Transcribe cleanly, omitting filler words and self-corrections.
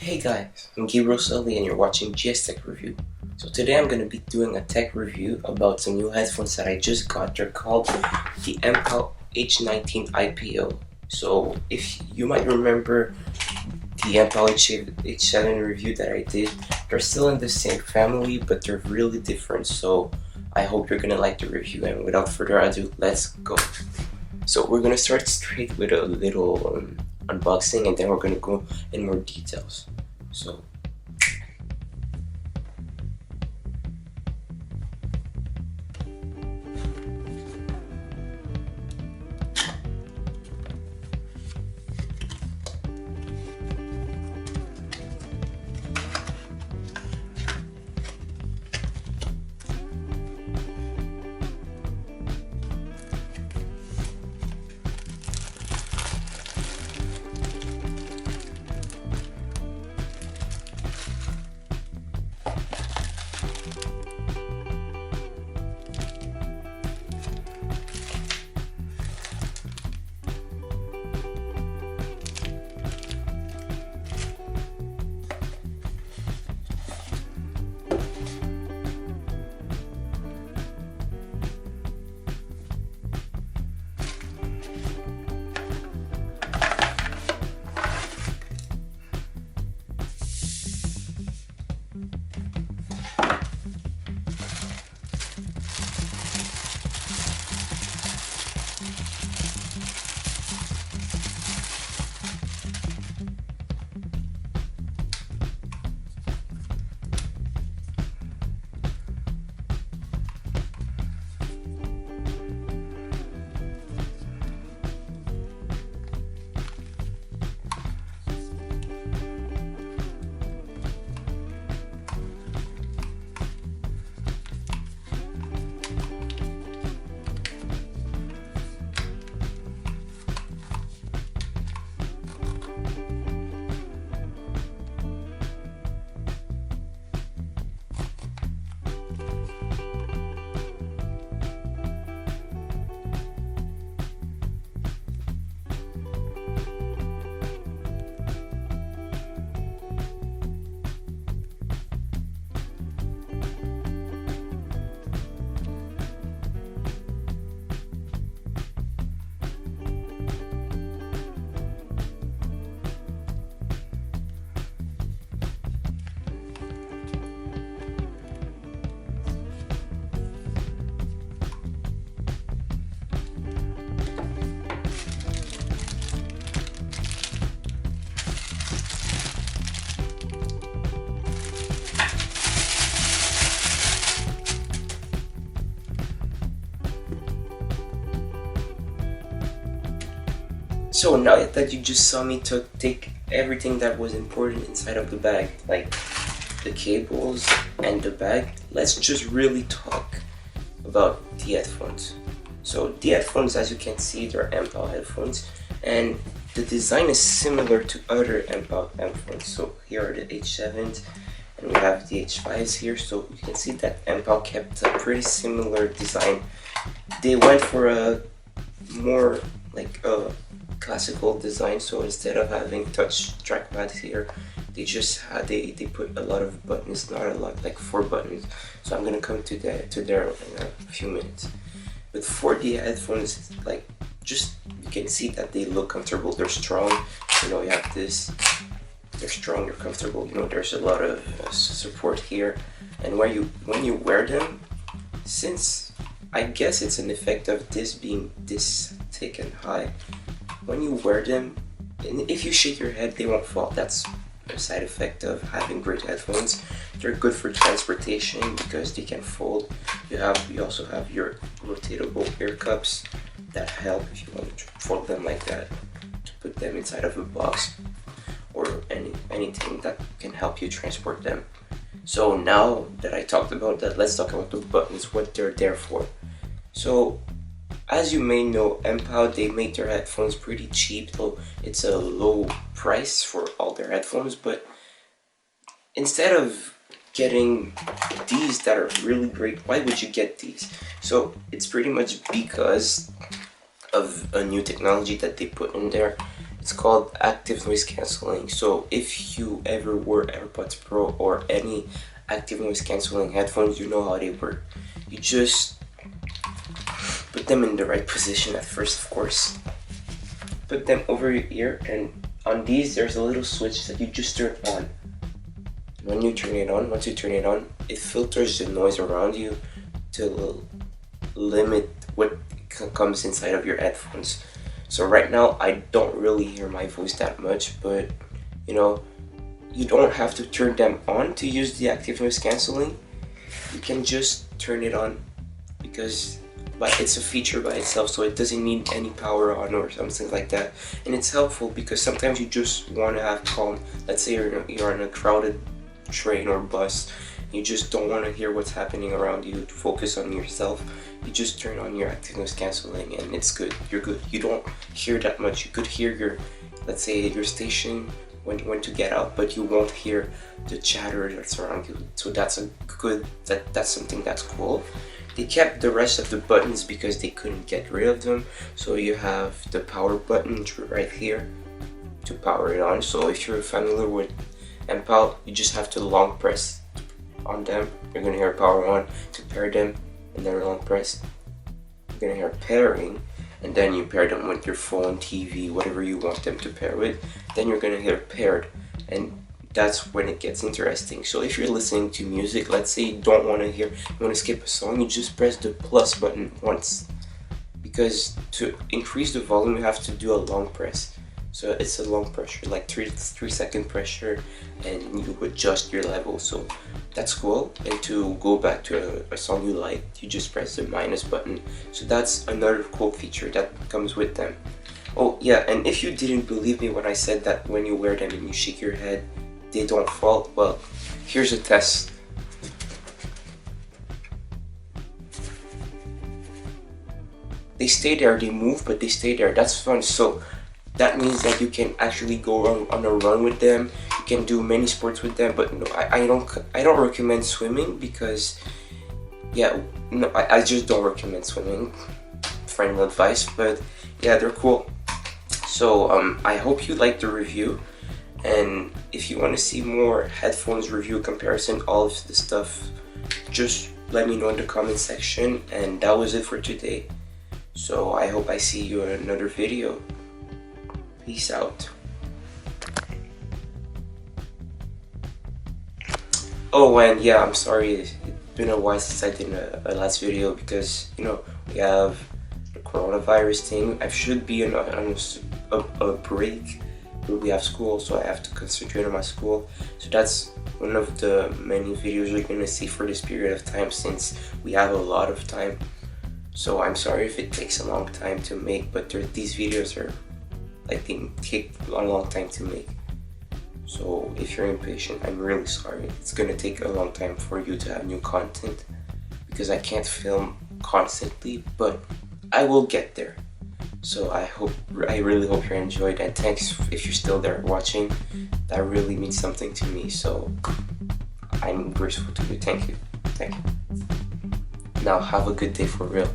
Hey guys, I'm Gabriel Sully and you're watching GS Tech Review. So today I'm going to be doing a tech review about some new headphones that I just got. They're called the Mpow H19 IPO. So if you might remember the Mpow H7 review that I did, they're still in the same family but they're really different. So I hope you're going to like the review, and without further ado, let's go. So we're going to start straight with a little unboxing, and then we're going to go in more details. So now that you just saw me take everything that was important inside of the bag, like the cables and the bag, let's just really talk about the headphones. So the headphones, as you can see, they're Mpow headphones, and the design is similar to other Mpow headphones. So here are the H7s, and we have the H5s here. So you can see that Mpow kept a pretty similar design. They went for a more like a classical design, so instead of having touch trackpads here, they just had they put a lot of buttons, not a lot, like 4 buttons. So I'm gonna come to there in a few minutes. But for the headphones, like, just you can see that they look comfortable. They're strong. You know, you have this. They're strong. They're comfortable. You know, there's a lot of support here, and when you wear them, since I guess it's an effect of this being this thick and high, when you wear them, and if you shake your head, they won't fall. That's a side effect of having great headphones. They're good for transportation because they can fold. You also have your rotatable ear cups that help if you want to fold them like that, to put them inside of a box or anything that can help you transport them. So now that I talked about that, let's talk about the buttons, what they're there for. So as you may know, Mpow, they make their headphones pretty cheap, though it's a low price for all their headphones. But instead of getting these that are really great, why would you get these? So it's pretty much because of a new technology that they put in there. It's called active noise cancelling. So if you ever wore AirPods Pro or any active noise cancelling headphones, you know how they work. You just put them in the right position at first, of course. Put them over your ear, and on these there's a little switch that you just turn on. Once you turn it on, it filters the noise around you to limit what comes inside of your headphones. So right now I don't really hear my voice that much, but you know, you don't have to turn them on to use the active noise cancelling. You can just turn it on because it's a feature by itself, so it doesn't need any power on or something like that. And it's helpful because sometimes you just want to have calm. Let's say you're in a crowded train or bus, you just don't want to hear what's happening around you to focus on yourself. You just turn on your active noise cancelling and it's good. You're good. You don't hear that much. You could hear your, let's say, your station when to get out, but you won't hear the chatter that's around you. So that's that's something that's cool. They kept the rest of the buttons because they couldn't get rid of them. So you have the power button right here to power it on. So if you're familiar with Mpow, you just have to long press on them. You're gonna hear power on to pair them, and then long press. You're gonna hear pairing, and then you pair them with your phone, TV, whatever you want them to pair with. Then you're gonna hear paired, and that's when it gets interesting. So if you're listening to music, let's say you don't want to hear, you want to skip a song, you just press the plus button once, because to increase the volume you have to do a long press. So it's a long pressure, like 3-second pressure, and you adjust your level. So that's cool. And to go back to a song you like, you just press the minus button. So that's another cool feature that comes with them. Oh yeah, and if you didn't believe me when I said that when you wear them and you shake your head, they don't fall, well, here's a test. They stay there, they move, but they stay there. That's fun. So that means that you can actually go on a run with them. You can do many sports with them. But no, I don't recommend swimming because, yeah, no, I just don't recommend swimming. Final advice, but yeah, they're cool. So I hope you liked the review. And if you want to see more headphones review comparison, all of the stuff, just let me know in the comment section. And that was it for today. So I hope I see you in another video. Peace out. Oh, and yeah, I'm sorry, it's been a while since I did a last video because, you know, we have the coronavirus thing. I should be on a break. We have school, so I have to concentrate on my school. So that's one of the many videos you're gonna see for this period of time since we have a lot of time. So I'm sorry if it takes a long time to make, but these videos are like they take a long time to make. So if you're impatient, I'm really sorry. It's gonna take a long time for you to have new content because I can't film constantly, but I will get there. So I really hope you enjoyed, and thanks if you're still there watching. That really means something to me, so I'm grateful to you. Thank you. Now have a good day for real.